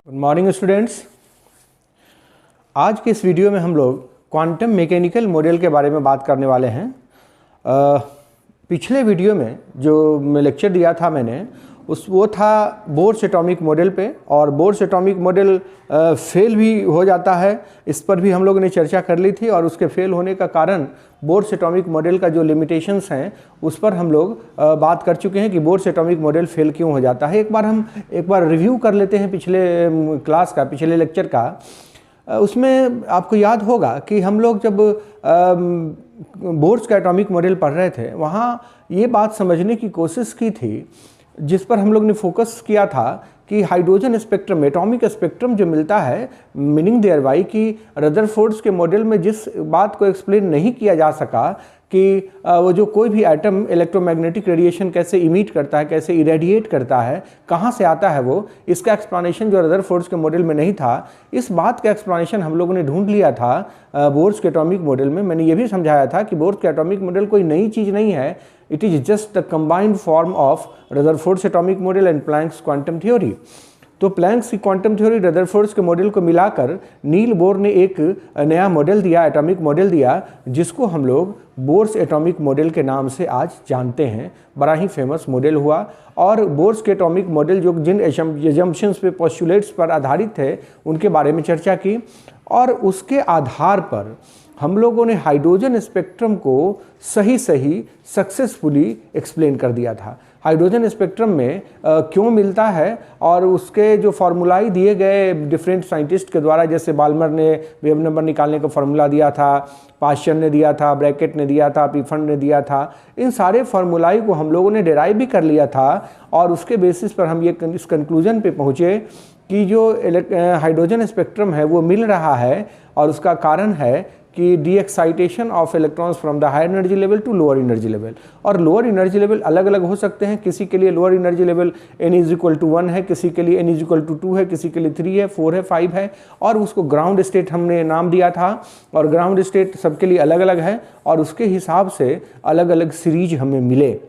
Good morning students. आज के इस वीडियो में हम लोग क्वांटम मैकेनिकल मॉडल के बारे में बात करने वाले हैं। पिछले वीडियो में जो मैं लेक्चर दिया था मैंने वो था बोर्स एटॉमिक मॉडल पे, और बोर्स एटॉमिक मॉडल फेल भी हो जाता है, इस पर भी हम लोगों ने चर्चा कर ली थी। और उसके फेल होने का कारण बोर्स एटॉमिक मॉडल का जो लिमिटेशंस हैं उस पर हम लोग बात कर चुके हैं कि बोर्स एटॉमिक मॉडल फेल क्यों हो जाता है। एक बार रिव्यू कर लेते हैं पिछले क्लास का, पिछले लेक्चर का। उसमें आपको याद होगा कि हम लोग जब बोर्स का एटॉमिक मॉडल पढ़ रहे थे वहाँ ये बात समझने की कोशिश की थी, जिस पर हम लोग ने फोकस किया था कि हाइड्रोजन स्पेक्ट्रम, एटॉमिक स्पेक्ट्रम जो मिलता है, मीनिंग देयर बाय कि रदरफोर्ड्स के मॉडल में जिस बात को एक्सप्लेन नहीं किया जा सका कि वो जो कोई भी एटम इलेक्ट्रोमैग्नेटिक रेडिएशन कैसे इमिट करता है, कैसे इरेडिएट करता है, कहाँ से आता है वो, इसका एक्सप्लेनेशन जो रदरफोर्ड्स के मॉडल में नहीं था, इस बात का एक्सप्लेनेशन हम लोगों ने ढूंढ लिया था बोर्स के एटॉमिक मॉडल में। मैंने ये भी समझाया था कि बोर्स के एटॉमिक मॉडल कोई नई चीज़ नहीं है, it is just the combined form of Rutherford's atomic model and Planck's quantum theory. तो प्लैंक्स की क्वांटम थ्योरी, रदरफोर्ड्स के मॉडल को मिलाकर नील बोर ने एक नया मॉडल दिया, एटॉमिक मॉडल दिया, जिसको हम लोग बोर्स एटॉमिक मॉडल के नाम से आज जानते हैं। बड़ा ही फेमस मॉडल हुआ। और बोर्स के एटॉमिक मॉडल जो जिन एजम्पशंस पे, पोस्टुलेट्स पर आधारित थे, उनके बारे में चर्चा की। और उसके आधार पर हम लोगों ने हाइड्रोजन स्पेक्ट्रम को सही सक्सेसफुली एक्सप्लेन कर दिया था। हाइड्रोजन स्पेक्ट्रम में क्यों मिलता है और उसके जो फार्मूलाई दिए गए डिफरेंट साइंटिस्ट के द्वारा, जैसे बाल्मर ने वेव नंबर निकालने का फार्मूला दिया था, पाश्चर ने दिया था, ब्रैकेट ने दिया था, पीफंड ने दिया था, इन सारे फार्मूलाई को हम लोगों ने डिराइव भी कर लिया था। और उसके बेसिस पर हम ये इस कंक्लूजन पे पहुँचे कि जो हाइड्रोजन स्पेक्ट्रम है वो मिल रहा है, और उसका कारण है कि de-excitation of electrons from the higher energy level to lower energy level. और लोअर एनर्जी लेवल अलग अलग हो सकते हैं, किसी के लिए लोअर एनर्जी लेवल n=1 है, किसी के लिए n=2 है, किसी के लिए 3 है, 4 है, 5 है, और उसको ग्राउंड स्टेट हमने नाम दिया था। और ग्राउंड स्टेट सबके लिए अलग अलग है, और उसके हिसाब से अलग अलग सीरीज हमें मिले।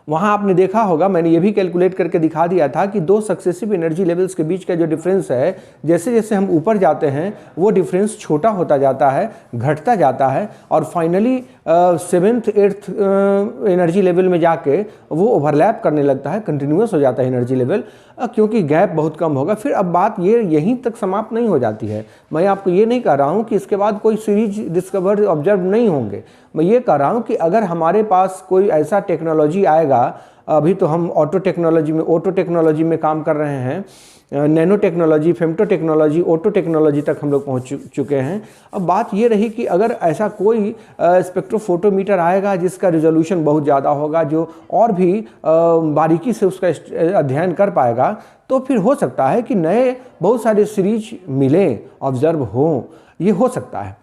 वहाँ आपने देखा होगा, मैंने ये भी कैलकुलेट करके दिखा दिया था कि दो सक्सेसिव एनर्जी लेवल्स के बीच का जो डिफरेंस है, जैसे जैसे हम ऊपर जाते हैं वो डिफरेंस छोटा होता जाता है, घटता जाता है, और finally 7th 8th energy level में जाके वो ओवरलैप करने लगता है, कंटिन्यूस हो जाता है एनर्जी लेवल, क्योंकि गैप बहुत कम होगा। फिर अब बात ये यहीं तक समाप्त नहीं हो जाती है। मैं आपको ये नहीं कह रहा हूँ कि इसके बाद कोई सीरीज डिस्कवर ऑब्जर्व नहीं होंगे। मैं ये कह रहा हूँ कि अगर हमारे पास कोई ऐसा टेक्नोलॉजी आएगा, अभी तो हम ऑटो टेक्नोलॉजी में काम कर रहे हैं, nano technology, femto technology, auto technology तक हम लोग पहुँच चुके हैं। अब बात ये रही कि अगर ऐसा कोई स्पेक्ट्रोफोटोमीटर आएगा जिसका रिजोल्यूशन बहुत ज़्यादा होगा, जो और भी बारीकी से उसका अध्ययन कर पाएगा, तो फिर हो सकता है कि नए बहुत सारे सीरीज मिलें, ऑब्जर्व हों, ये हो सकता है।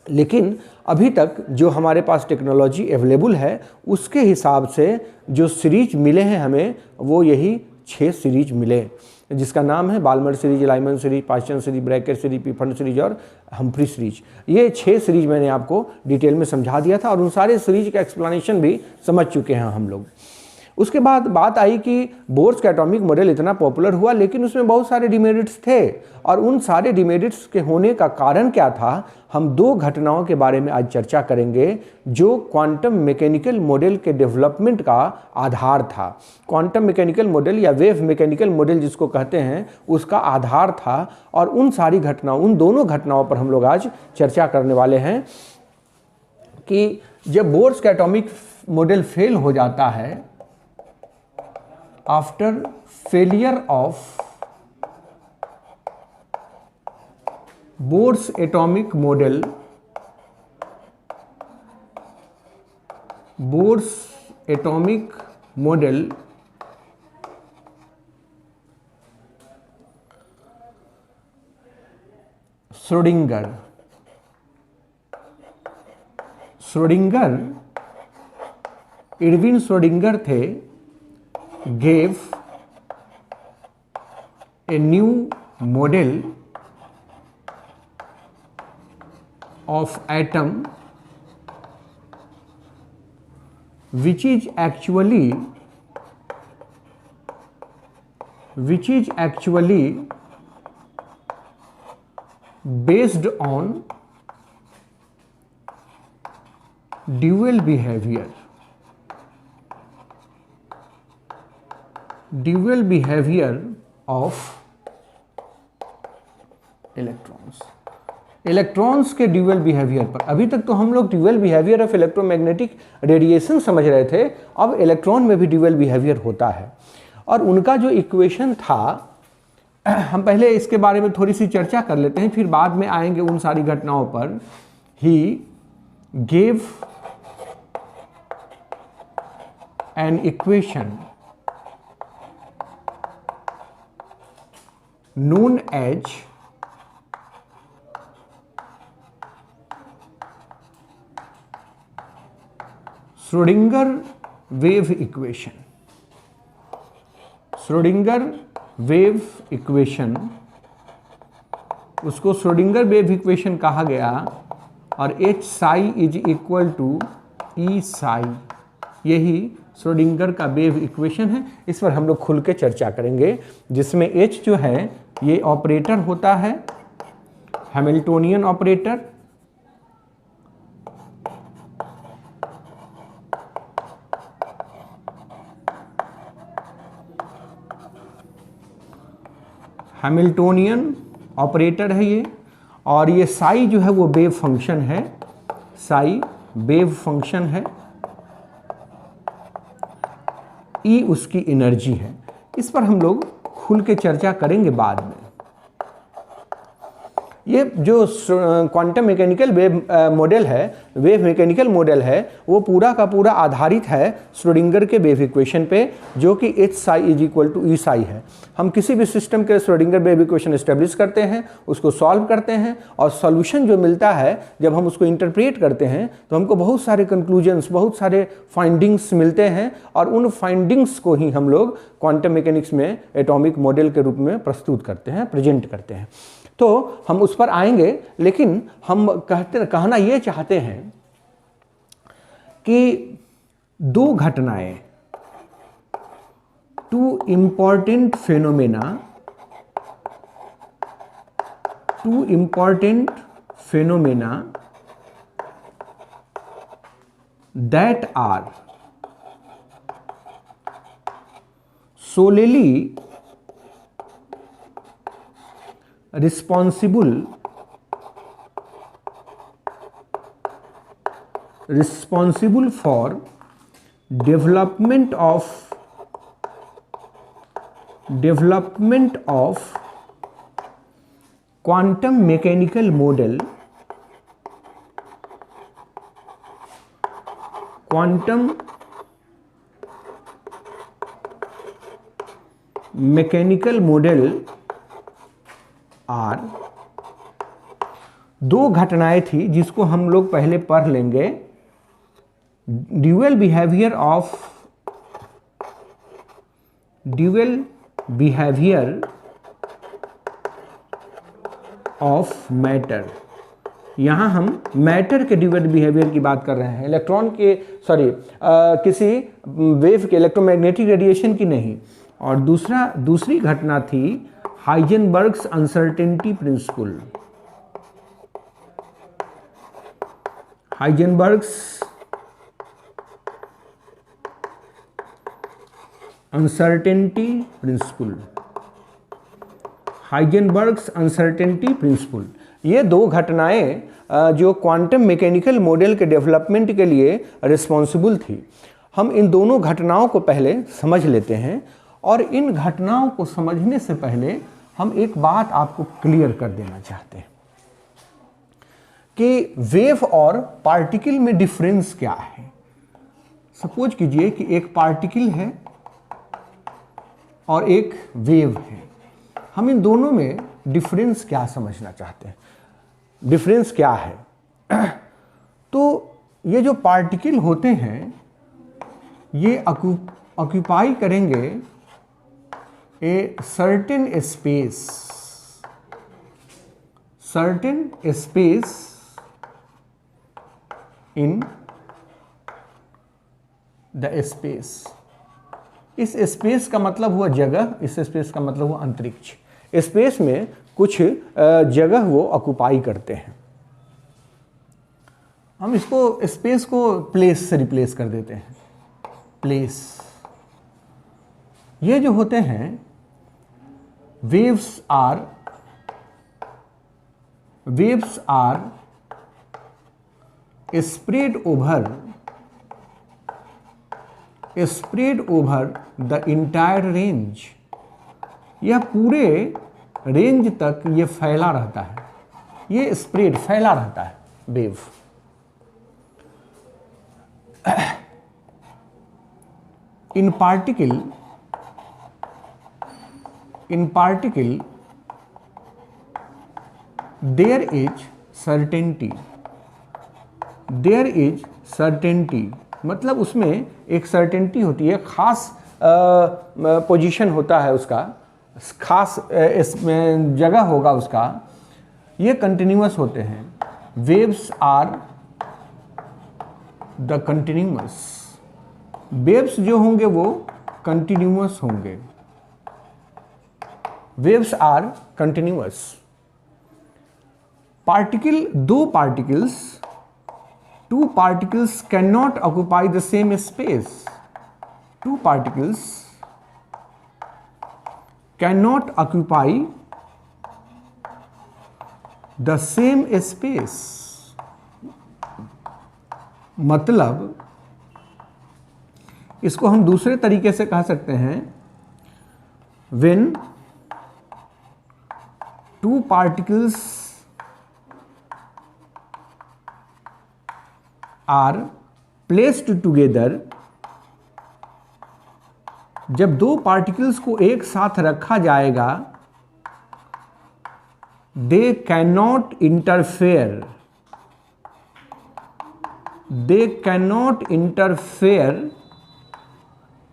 लेकिन अभी तक जो हमारे पास टेक्नोलॉजी अवेलेबल है उसके हिसाब से जो सीरीज मिले हैं हमें, वो यही 6 सीरीज मिले, जिसका नाम है Balmer series, Lyman series, Paschen series, Brackett series, Pfund series और हम्फ्री सीरीज। ये 6 सीरीज मैंने आपको डिटेल में समझा दिया था, और उन सारे सीरीज का एक्सप्लेनेशन भी समझ चुके हैं हम लोग। उसके बाद बात आई कि बोर्स का एटॉमिक मॉडल इतना पॉपुलर हुआ, लेकिन उसमें बहुत सारे डिमेरिट्स थे, और उन सारे डिमेरिट्स के होने का कारण क्या था, हम 2 घटनाओं के बारे में आज चर्चा करेंगे जो क्वांटम मैकेनिकल मॉडल के डेवलपमेंट का आधार था। क्वांटम मैकेनिकल मॉडल या वेव मैकेनिकल मॉडल जिसको कहते हैं, उसका आधार था। और उन सारी घटनाओं, उन दोनों घटनाओं पर हम लोग आज चर्चा करने वाले हैं कि जब बोर्स का एटॉमिक मॉडल फेल हो जाता है, after failure of Bohr's atomic model, Schrodinger Irwin Schrodinger थे, gave a new model of atom which is actually based on dual behavior of electrons के ड्यूअल बिहेवियर पर। अभी तक तो हम लोग dual behaviour of electromagnetic radiation समझ रहे थे, अब इलेक्ट्रॉन में भी ड्यूअल बिहेवियर होता है। और उनका जो इक्वेशन था, हम पहले इसके बारे में थोड़ी सी चर्चा कर लेते हैं, फिर बाद में आएंगे उन सारी घटनाओं पर। He gave an equation known as Schrödinger wave equation। Schrödinger wave equation, उसको Schrödinger wave equation कहा गया, और H psi is equal to E psi, यही श्रोडिंगर का वेव इक्वेशन है। इस पर हम लोग खुल के चर्चा करेंगे, जिसमें H जो है ये ऑपरेटर होता है, हैमिल्टोनियन ऑपरेटर, हैमिल्टोनियन ऑपरेटर है ये, और ये साई जो है वो वेव फंक्शन है, साई वेव फंक्शन है, ई उसकी एनर्जी है। इस पर हम लोग खुल के चर्चा करेंगे बाद में। ये जो क्वांटम मैकेनिकल वेव मॉडल है, वेव मैकेनिकल मॉडल है, वो पूरा का पूरा आधारित है श्रोडिंगर के वेव इक्वेशन पे, जो कि H psi is equal to E psi है। हम किसी भी सिस्टम के श्रोडिंगर वेव इक्वेशन एस्टेब्लिश करते हैं, उसको सॉल्व करते हैं, और सॉल्यूशन जो मिलता है जब हम उसको इंटरप्रेट करते हैं तो हमको बहुत सारे कंक्लूजन्स, बहुत सारे फाइंडिंग्स मिलते हैं, और उन फाइंडिंग्स को ही हम लोग क्वांटम मैकेनिक्स में एटॉमिक मॉडल के रूप में प्रस्तुत करते हैं, प्रेजेंट करते हैं। तो हम उस पर आएंगे, लेकिन हम कहना ये चाहते हैं कि दो घटनाएं, two important phenomena that are solely responsible for development of quantum mechanical model, quantum mechanical model are. दो घटनाएं थी जिसको हम लोग पहले पढ़ लेंगे। Dual behaviour of matter. यहाँ हम मैटर के ड्यूअल बिहेवियर की बात कर रहे हैं, इलेक्ट्रॉन के किसी वेव के इलेक्ट्रोमैग्नेटिक रेडिएशन की नहीं। और दूसरी घटना थी Heisenberg's uncertainty principle. Heisenberg's uncertainty principle. ये दो घटनाएं जो क्वांटम मैकेनिकल मॉडल के डेवलपमेंट के लिए रिस्पॉन्सिबल थी। हम इन दोनों घटनाओं को पहले समझ लेते हैं, और इन घटनाओं को समझने से पहले हम एक बात आपको क्लियर कर देना चाहते हैं कि वेव और पार्टिकल में डिफरेंस क्या है। सपोज कीजिए कि एक पार्टिकल है और एक वेव है, हम इन दोनों में डिफरेंस क्या समझना चाहते हैं, डिफरेंस क्या है। तो ये जो पार्टिकल होते हैं ये ऑक्यूपाई करेंगे a certain space in the space. इस स्पेस का मतलब हुआ जगह, इस स्पेस का मतलब हुआ अंतरिक्ष। स्पेस में कुछ जगह वो ऑक्युपाई करते हैं। हम इसको स्पेस को प्लेस से रिप्लेस कर देते हैं। प्लेस, ये जो होते हैं waves are spread over the entire range। यह पूरे रेंज तक ये फैला रहता है, ये स्प्रेड फैला रहता है wave. in particle there is certainty, मतलब उसमें एक सर्टेनिटी होती है, खास पोजीशन होता है उसका, खास जगह होगा उसका। ये कंटिन्यूअस होते हैं। Waves are the continuous, waves जो होंगे वो कंटिन्यूअस होंगे। Waves are continuous. Particle, two particles cannot occupy the same space। Two particles cannot occupy the same space। मतलब इसको हम दूसरे तरीके से कह सकते हैं, when two particles are placed together, जब दो पार्टिकल्स को एक साथ रखा जाएगा, they cannot interfere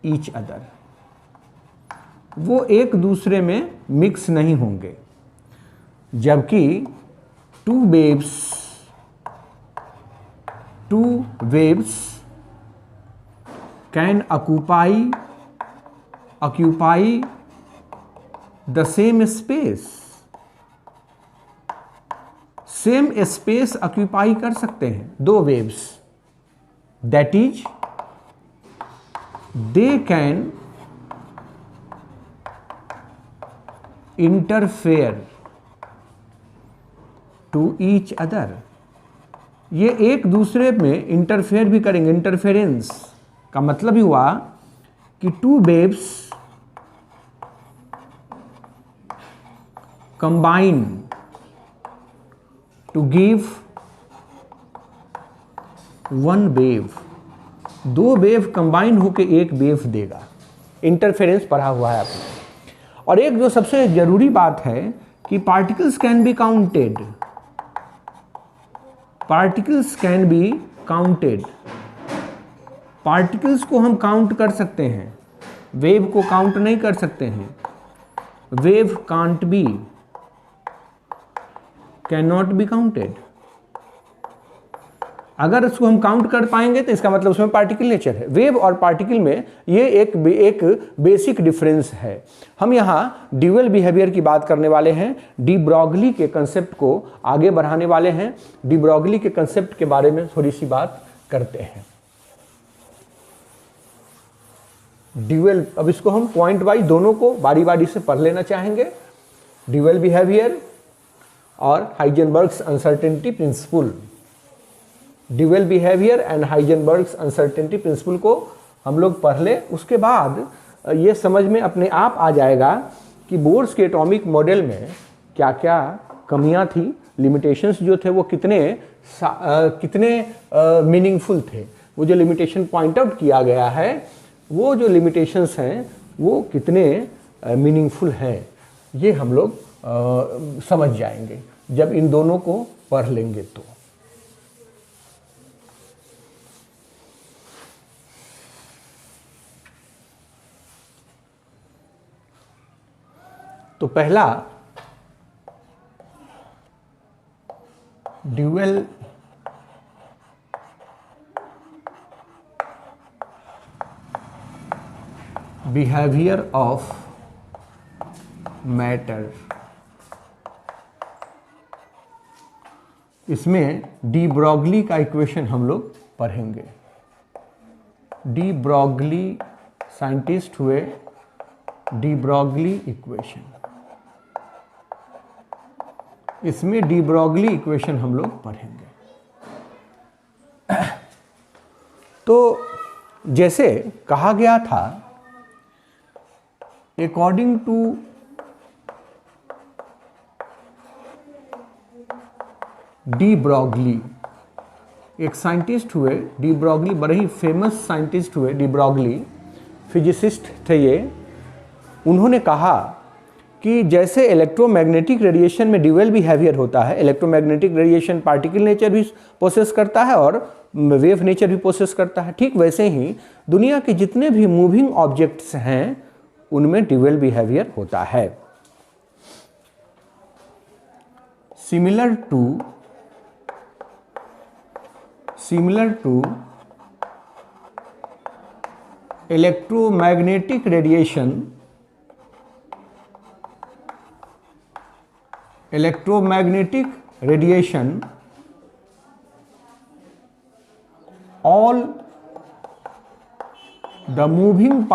each other। वो एक दूसरे में मिक्स नहीं होंगे। जबकि two waves can occupy the same space। Same space occupy कर सकते हैं दो waves. That is they can interfere to each other. ये एक दूसरे में इंटरफेयर भी करेंगे। इंटरफेरेंस का मतलब ही हुआ कि two waves combine to give one wave. दो वेव कंबाइन होकर एक वेव देगा। इंटरफेरेंस पढ़ा हुआ है आपने। और एक जो सबसे जरूरी बात है कि particles can be counted. Particles can be counted. Particles को हम काउंट कर सकते हैं, वेव को काउंट नहीं कर सकते हैं। Wave can't be, can not be counted. अगर इसको हम काउंट कर पाएंगे तो इसका मतलब उसमें पार्टिकल नेचर है। वेव और पार्टिकल में ये एक बेसिक डिफरेंस है। हम यहाँ ड्यूअल बिहेवियर की बात करने वाले हैं। डी ब्रॉगली के कंसेप्ट को आगे बढ़ाने वाले हैं। डी ब्रॉगली के कंसेप्ट के बारे में थोड़ी सी बात करते हैं। ड्यूअल, अब इसको हम पॉइंट वाइज दोनों को बारी बारी से पढ़ लेना चाहेंगे। ड्यूअल बिहेवियर और Heisenberg's uncertainty principle. Dual behaviour and Heisenberg's uncertainty principle को हम लोग पढ़ ले। उसके बाद ये समझ में अपने आप आ जाएगा कि बोर्स के एटॉमिक मॉडल में क्या क्या कमियां थी, लिमिटेशंस जो थे वो कितने मीनिंगफुल थे। वो जो लिमिटेशन पॉइंट आउट किया गया है, वो जो लिमिटेशंस हैं वो कितने मीनिंगफुल हैं, ये हम लोग समझ जाएंगे जब इन दोनों को पढ़ लेंगे। तो पहला ड्यूअल बिहेवियर ऑफ मैटर। इसमें डी ब्रॉगली का इक्वेशन हम लोग पढ़ेंगे। डी ब्रॉगली साइंटिस्ट हुए, डी ब्रॉगली इक्वेशन, इसमें डी ब्रॉगली इक्वेशन हम लोग पढ़ेंगे। तो जैसे कहा गया था, अकॉर्डिंग टू डी ब्रॉगली, एक साइंटिस्ट हुए डी ब्रॉगली, बड़े ही फेमस साइंटिस्ट हुए डी ब्रॉगली, फिजिसिस्ट थे ये। उन्होंने कहा कि जैसे इलेक्ट्रोमैग्नेटिक रेडिएशन में ड्यूअल बिहेवियर होता है, इलेक्ट्रोमैग्नेटिक रेडिएशन पार्टिकल नेचर भी पोसेस करता है और वेव नेचर भी पोसेस करता है, ठीक वैसे ही दुनिया के जितने भी मूविंग ऑब्जेक्ट्स हैं उनमें ड्यूअल बिहेवियर होता है। Similar to electromagnetic radiation, all the moving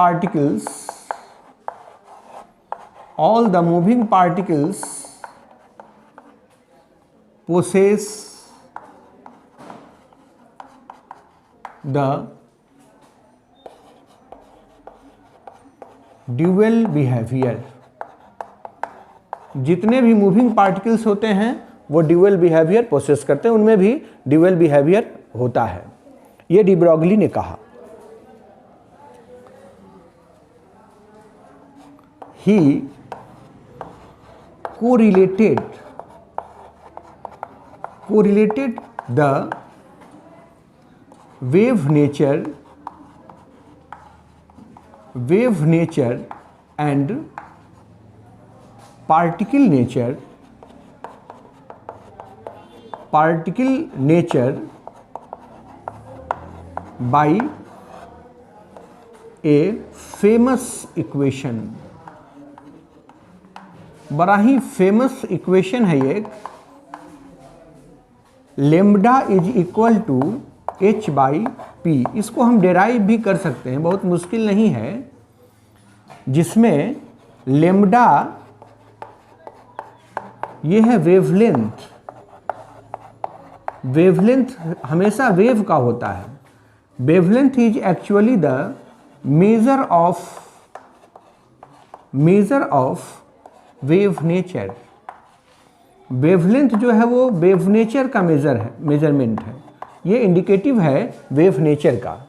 particles possess the dual behaviour. जितने भी मूविंग पार्टिकल्स होते हैं वो ड्यूअल बिहेवियर पोसेस करते हैं, उनमें भी ड्यूअल बिहेवियर होता है, ये डी ब्रॉगली ने कहा। ही correlated the wave nature and particle nature by a famous equation। बड़ा ही फेमस इक्वेशन है ये, lambda is equal to H by P. इसको हम डेराइव भी कर सकते हैं, बहुत मुश्किल नहीं है, जिसमें लेम्डा ये है वेवलेंथ। वेवलेंथ हमेशा वेव का होता है। Wavelength is actually the measure of wave nature. Wavelength जो है वो वेव नेचर का मेजरमेंट है, ये इंडिकेटिव है वेव नेचर का।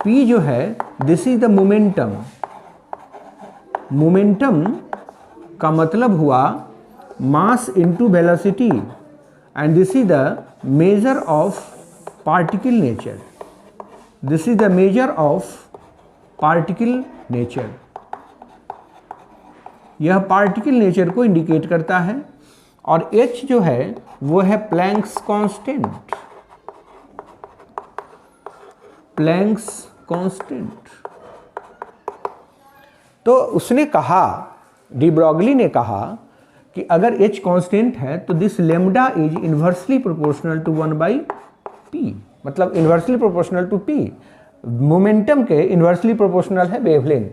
P जो है this is the momentum. Momentum का मतलब हुआ mass into velocity and this is the measure of particle nature. This is the measure of particle nature. यह पार्टिकल नेचर को इंडिकेट करता है। और H जो है वो है प्लैंक्स कांस्टेंट। Planck's constant. तो उसने कहा, डी ब्रॉगली ने कहा कि अगर H कांस्टेंट है तो this lambda is inversely proportional to 1/p, मतलब inversely proportional to p। Momentum के इन्वर्सली प्रोपोर्शनल है वेवलेंथ।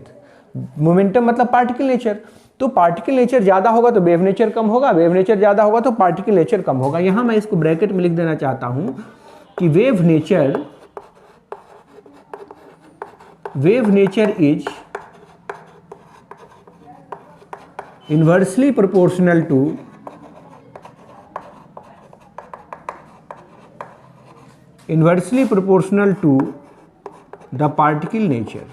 मोमेंटम मतलब पार्टिकल नेचर, तो पार्टिकल नेचर ज़्यादा होगा तो वेव नेचर कम होगा, वेव नेचर ज़्यादा होगा तो पार्टिकल नेचर कम होगा। यहाँ मैं इसको ब्रैकेट में लिख देना चाहता हूँ कि wave nature is inversely proportional to the particle nature.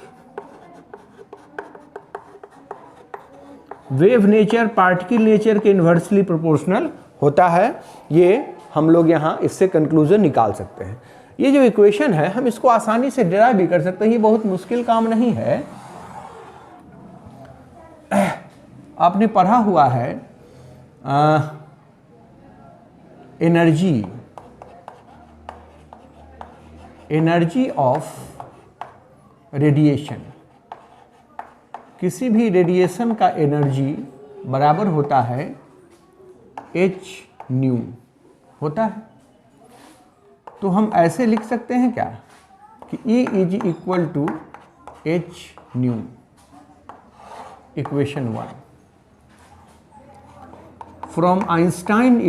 Wave nature particle nature के इन्वर्सली प्रोपोर्शनल होता है। ये हम लोग यहाँ इससे कंक्लूजन निकाल सकते हैं। ये जो इक्वेशन है हम इसको आसानी से डिराइव भी कर सकते हैं, ये बहुत मुश्किल काम नहीं है। आपने पढ़ा हुआ है एनर्जी ऑफ रेडिएशन। किसी भी रेडिएशन का एनर्जी बराबर होता है h न्यू होता है। तो हम ऐसे लिख सकते हैं क्या कि E is equal to h nu, equation 1 from Einstein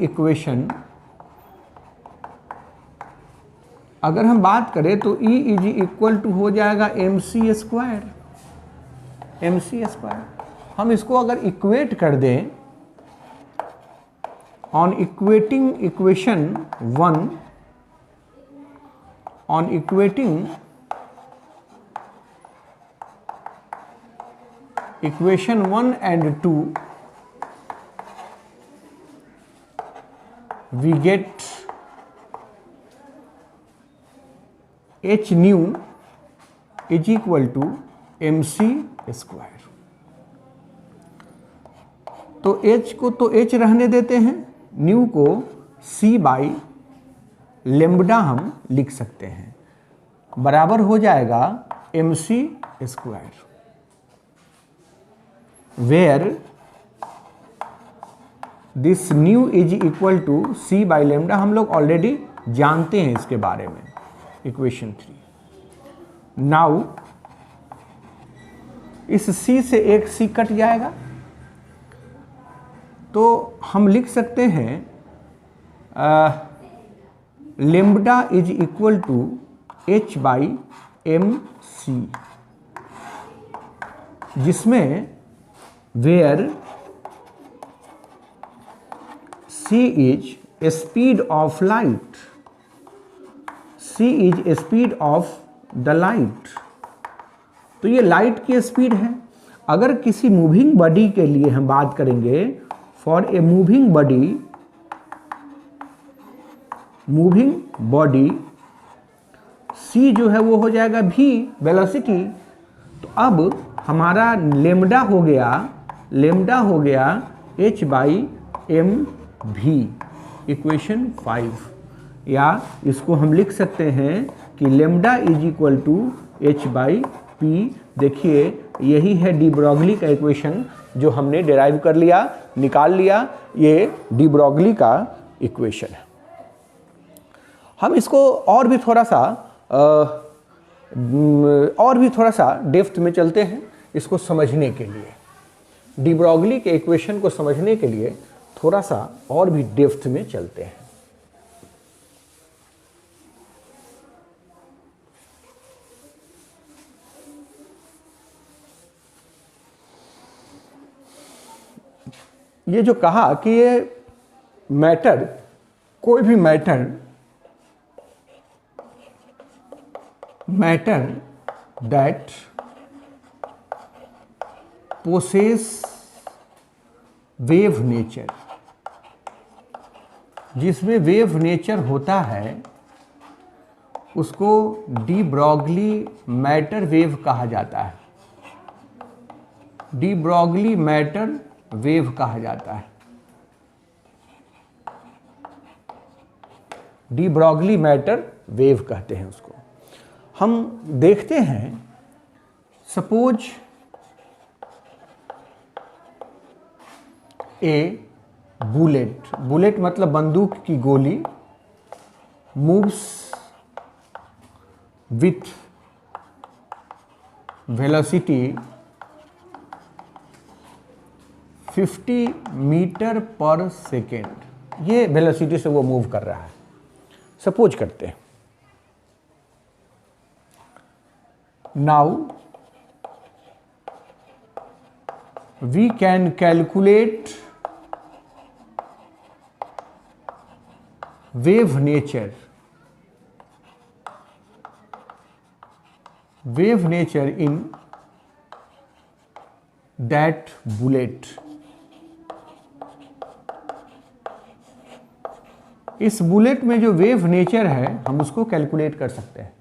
equation अगर हम बात करें तो E इज इक्वल टू हो जाएगा mc स्क्वायर। हम इसको अगर इक्वेट कर दें on equating equation 1 and 2 we get h nu is equal to mc square. तो h को तो h रहने देते हैं, न्यू को c बाई लेम्बडा हम लिख सकते हैं, बराबर हो जाएगा mc square, where this nu is equal to c by lambda हम लोग ऑलरेडी जानते हैं इसके बारे में, इक्वेशन 3। नाउ इस c से एक c कट जाएगा तो हम लिख सकते हैं lambda is equal to h by M C, जिसमें where c is speed of light, c is speed of the light. तो ये लाइट की स्पीड है। अगर किसी मूविंग बॉडी के लिए हम बात करेंगे, for a moving body c जो है वो हो जाएगा v वेलोसिटी। तो अब हमारा लेम्बडा हो गया h by M V, equation 5। या इसको हम लिख सकते हैं कि lambda is equal to h by P. देखिए यही है डी ब्रॉगली का इक्वेशन जो हमने डिराइव कर लिया, निकाल लिया। ये डी ब्रॉगली का इक्वेशन है। हम इसको और भी थोड़ा सा डेप्थ में चलते हैं इसको समझने के लिए। डी ब्रॉगली के इक्वेशन को समझने के लिए थोड़ा सा और भी डेप्थ में चलते हैं। ये जो कहा कि ये मैटर, कोई भी matter that possess wave nature, जिसमें वेव नेचर होता है उसको डी ब्रॉगली मैटर वेव कहा जाता है। डी ब्रॉगली मैटर वेव कहा जाता है। डी ब्रॉगली मैटर वेव कहते हैं उसको। हम देखते हैं, सपोज ए बुलेट मतलब बंदूक की गोली, moves with velocity 50 metre per second. ये वेलोसिटी से वो मूव कर रहा है, सपोज करते हैं। Now we can calculate wave nature in that bullet. इस बुलेट में जो वेव नेचर है हम उसको कैलकुलेट कर सकते हैं।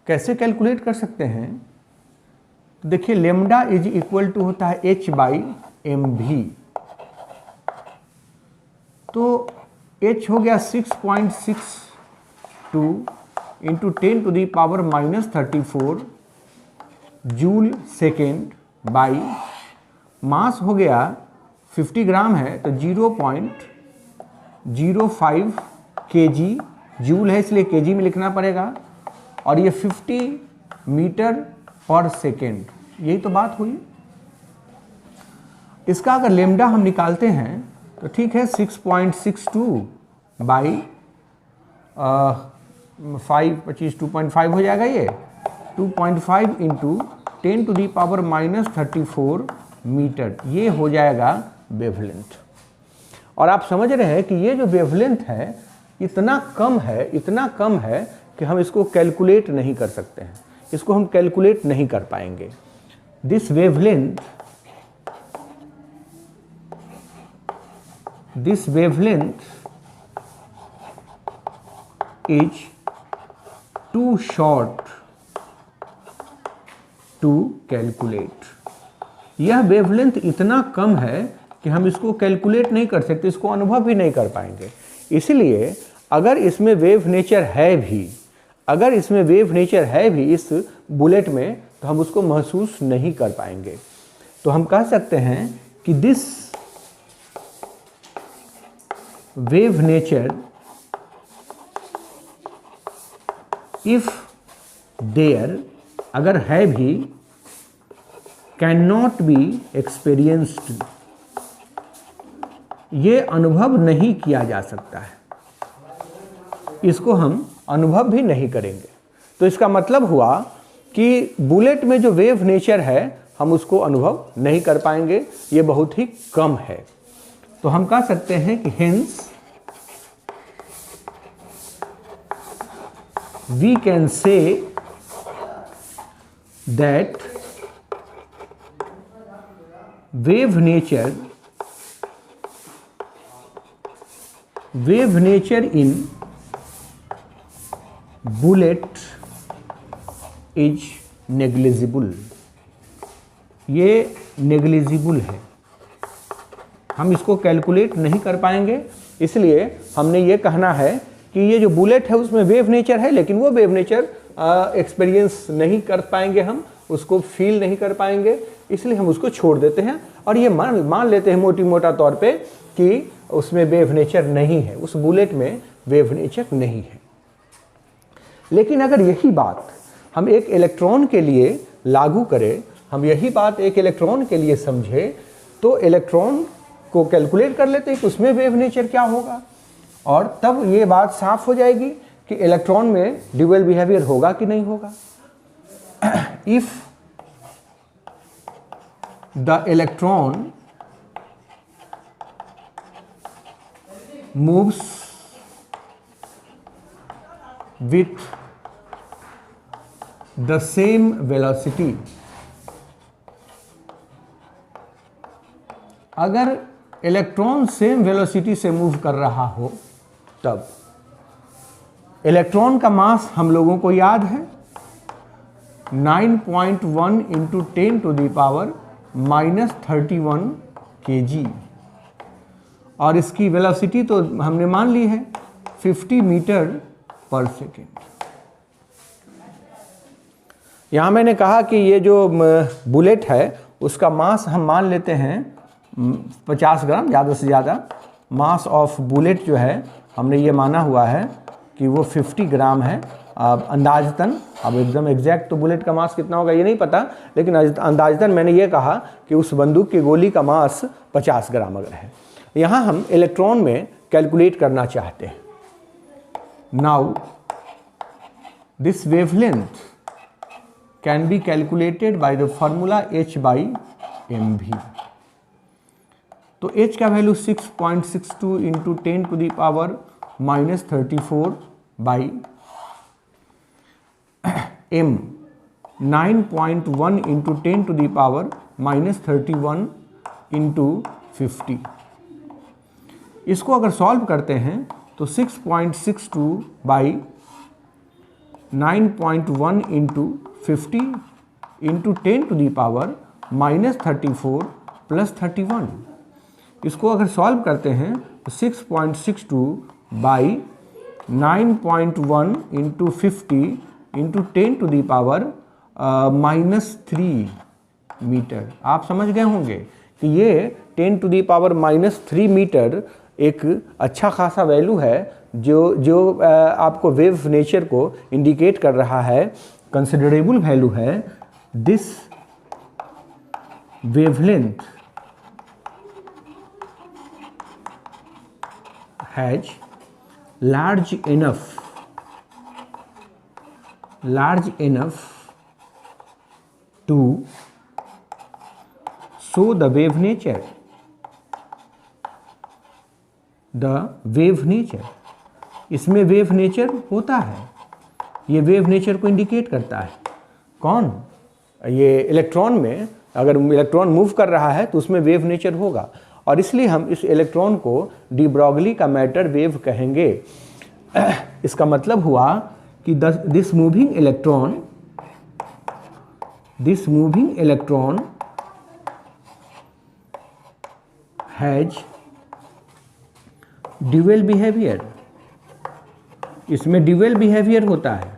कैसे कैलकुलेट कर सकते हैं? देखिए लेम्डा इज इक्वल टू होता है h बाई एम वी। तो h हो गया 6.62 into 10 to the power -34 joule second by mass हो गया 50 ग्राम है तो 0.05 kg, जूल है इसलिए kg में लिखना पड़ेगा, और ये 50 मीटर पर सेकेंड, यही तो बात हुई। इसका अगर लेमडा हम निकालते हैं तो ठीक है 6.62 बाई 5 2.5 हो जाएगा, ये 2.5 into 10 to the power -34 metre, ये हो जाएगा वेवलेंथ। और आप समझ रहे हैं कि ये जो वेवलेंथ है इतना कम है कि हम इसको कैलकुलेट नहीं कर सकते हैं, इसको हम कैलकुलेट नहीं कर पाएंगे। This wavelength is too short to calculate. यह वेवलेंथ इतना कम है कि हम इसको कैलकुलेट नहीं कर सकते, इसको अनुभव भी नहीं कर पाएंगे। इसलिए अगर इसमें वेव नेचर है भी इस बुलेट में, तो हम उसको महसूस नहीं कर पाएंगे। तो हम कह सकते हैं कि this wave nature if there, अगर है भी, कैन नॉट बी एक्सपीरियंस्ड, ये अनुभव नहीं किया जा सकता है, इसको हम अनुभव भी नहीं करेंगे। तो इसका मतलब हुआ कि बुलेट में जो वेव नेचर है हम उसको अनुभव नहीं कर पाएंगे, ये बहुत ही कम है। तो हम कह सकते हैं कि hence we can say that wave nature in bullet is negligible, ये negligible है, हम इसको कैलकुलेट नहीं कर पाएंगे। इसलिए हमने ये कहना है कि ये जो बुलेट है उसमें वेव नेचर है, लेकिन वो वेव नेचर एक्सपीरियंस नहीं कर पाएंगे, हम उसको फील नहीं कर पाएंगे, इसलिए हम उसको छोड़ देते हैं और ये मान लेते हैं मोटा तौर पे कि उसमें वेव नेचर नहीं है, उस बुलेट में वेव नेचर नहीं है। लेकिन अगर यही बात हम एक इलेक्ट्रॉन के लिए लागू करें, हम यही बात एक इलेक्ट्रॉन के लिए समझें, तो इलेक्ट्रॉन को कैलकुलेट कर लेते हैं कि उसमें वेव नेचर क्या होगा, और तब ये बात साफ हो जाएगी कि इलेक्ट्रॉन में ड्यूअल बिहेवियर होगा कि नहीं होगा। If the electron moves with the same velocity, अगर इलेक्ट्रॉन सेम वेलोसिटी से मूव कर रहा हो, तब इलेक्ट्रॉन का मास हम लोगों को याद है 9.1 into 10 to the power -31 kg, और इसकी वेलोसिटी तो हमने मान ली है 50 मीटर पर सेकेंड। यहाँ मैंने कहा कि ये जो बुलेट है उसका मास हम मान लेते हैं 50 ग्राम, ज़्यादा से ज़्यादा मास ऑफ बुलेट जो है हमने ये माना हुआ है कि वो 50 ग्राम है। अब अंदाजतन, अब एकदम एग्जैक्ट तो बुलेट का मास कितना होगा ये नहीं पता, लेकिन अंदाजतन मैंने ये कहा कि उस बंदूक की गोली का मास 50 ग्राम अगर है। यहाँ हम इलेक्ट्रॉन में कैलकुलेट करना चाहते हैं। Now this wavelength can be calculated by the formula h/mv। तो h का value 6.62 into 10 to the power -34 by m 9.1 into 10 to the power -31 into 50। इसको अगर सॉल्व करते हैं तो 6.62 by 9.1 into 50 into 10 to the power -34 plus 31, इसको अगर solve करते हैं तो 6.62 बाई 9.1 इंटू 50 इंटू 10⁻³ मीटर। आप समझ गए होंगे कि ये 10⁻³ मीटर एक अच्छा खासा वैल्यू है जो आपको वेव नेचर को इंडिकेट कर रहा है, कंसिडरेबल वैल्यू है। This wavelength has large enough to show the wave nature, इसमें वेव नेचर होता है, ये वेव नेचर को इंडिकेट करता है। कौन? ये इलेक्ट्रॉन में अगर इलेक्ट्रॉन मूव कर रहा है तो उसमें वेव नेचर होगा, और इसलिए हम इस इलेक्ट्रॉन को डी ब्रॉगली का मैटर वेव कहेंगे। इसका मतलब हुआ कि this moving electron has dual behaviour, इसमें ड्यूअल बिहेवियर होता है,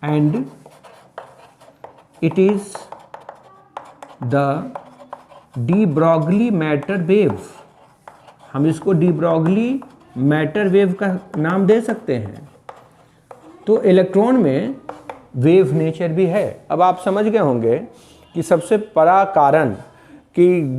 and it is the de Broglie matter wave. हम इसको डी ब्रॉगली मैटर वेव का नाम दे सकते हैं। तो इलेक्ट्रॉन में वेव नेचर भी है। अब आप समझ गए होंगे कि सबसे बड़ा कारण कि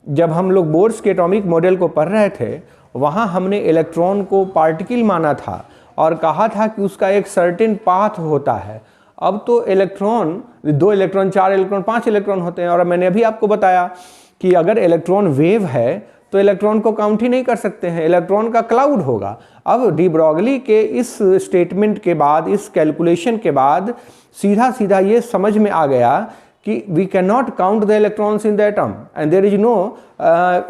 जब हम लोग बोर्स के एटॉमिक मॉडल को पढ़ रहे थे वहाँ हमने इलेक्ट्रॉन को पार्टिकल माना था और कहा था कि उसका एक सर्टेन पाथ होता है। अब तो इलेक्ट्रॉन 2 इलेक्ट्रॉन 4 इलेक्ट्रॉन 5 इलेक्ट्रॉन होते हैं, और मैंने अभी आपको बताया कि अगर इलेक्ट्रॉन वेव है तो इलेक्ट्रॉन को काउंट ही नहीं कर सकते हैं, इलेक्ट्रॉन का क्लाउड होगा। अब डी ब्रॉगली के इस स्टेटमेंट के बाद, इस कैलकुलेशन के बाद सीधा सीधा ये समझ में आ गया कि we can not count the electrons in the atom and there is no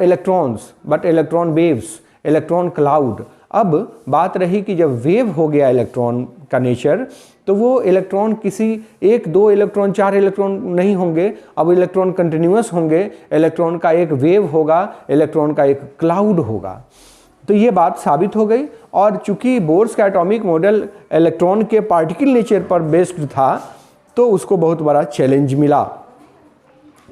electrons but electron waves, electron cloud. अब बात रही कि जब वेव हो गया इलेक्ट्रॉन का नेचर, तो वो इलेक्ट्रॉन किसी 1 2 इलेक्ट्रॉन 4 इलेक्ट्रॉन नहीं होंगे, अब इलेक्ट्रॉन कंटिन्यूअस होंगे, इलेक्ट्रॉन का एक वेव होगा, इलेक्ट्रॉन का एक क्लाउड होगा। तो ये बात साबित हो गई। और चूंकि बोर्स का एटॉमिक मॉडल इलेक्ट्रॉन के पार्टिकल नेचर पर बेस्ड था तो उसको बहुत बड़ा चैलेंज मिला।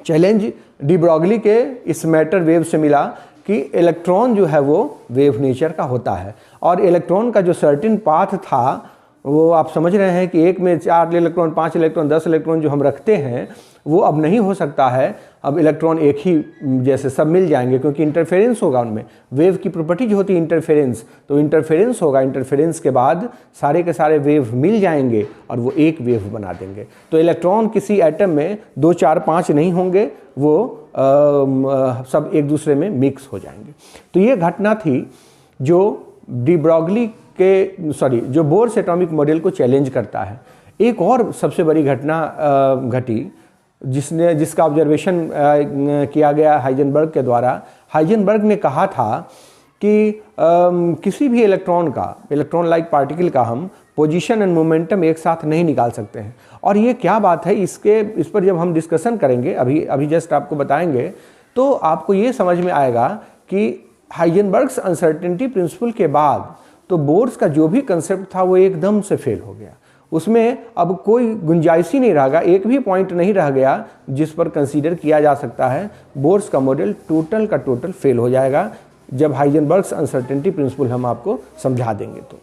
चैलेंज डी ब्रॉगली के इस मैटर वेव से मिला कि इलेक्ट्रॉन जो है वो वेव नेचर का होता है, और इलेक्ट्रॉन का जो सर्टेन पाथ था वो आप समझ रहे हैं कि एक में 4 इलेक्ट्रॉन 5 इलेक्ट्रॉन 10 इलेक्ट्रॉन जो हम रखते हैं वो अब नहीं हो सकता है। अब इलेक्ट्रॉन एक ही जैसे सब मिल जाएंगे, क्योंकि इंटरफेरेंस होगा उनमें। वेव की प्रॉपर्टी होती है इंटरफेरेंस, तो इंटरफेरेंस होगा, इंटरफेरेंस के बाद सारे के सारे वेव मिल जाएंगे और वो एक वेव बना देंगे। तो इलेक्ट्रॉन किसी एटम में 2 4 5 नहीं होंगे, वो सब एक दूसरे में मिक्स हो जाएंगे। तो ये घटना थी जो डी ब्रॉगली जो बोर्स एटॉमिक मॉडल को चैलेंज करता है। एक और सबसे बड़ी घटना घटी जिसका ऑब्जर्वेशन किया गया हाइजेनबर्ग के द्वारा। हाइजेनबर्ग ने कहा था कि किसी भी इलेक्ट्रॉन लाइक पार्टिकल का हम पोजीशन एंड मोमेंटम एक साथ नहीं निकाल सकते हैं। और ये क्या बात है, इस पर जब हम डिस्कशन करेंगे, अभी जस्ट आपको बताएंगे, तो आपको ये समझ में आएगा कि हाइजेनबर्ग्स अनसर्टेनिटी प्रिंसिपल के बाद तो बोर्स का जो भी कंसेप्ट था वो एकदम से फेल हो गया। उसमें अब कोई गुंजाइश ही नहीं रह गया, एक भी पॉइंट नहीं रह गया जिस पर कंसीडर किया जा सकता है। बोर्स का मॉडल टोटल का टोटल फेल हो जाएगा जब हाइजेनबर्ग्स अनसर्टेनिटी प्रिंसिपल हम आपको समझा देंगे तो।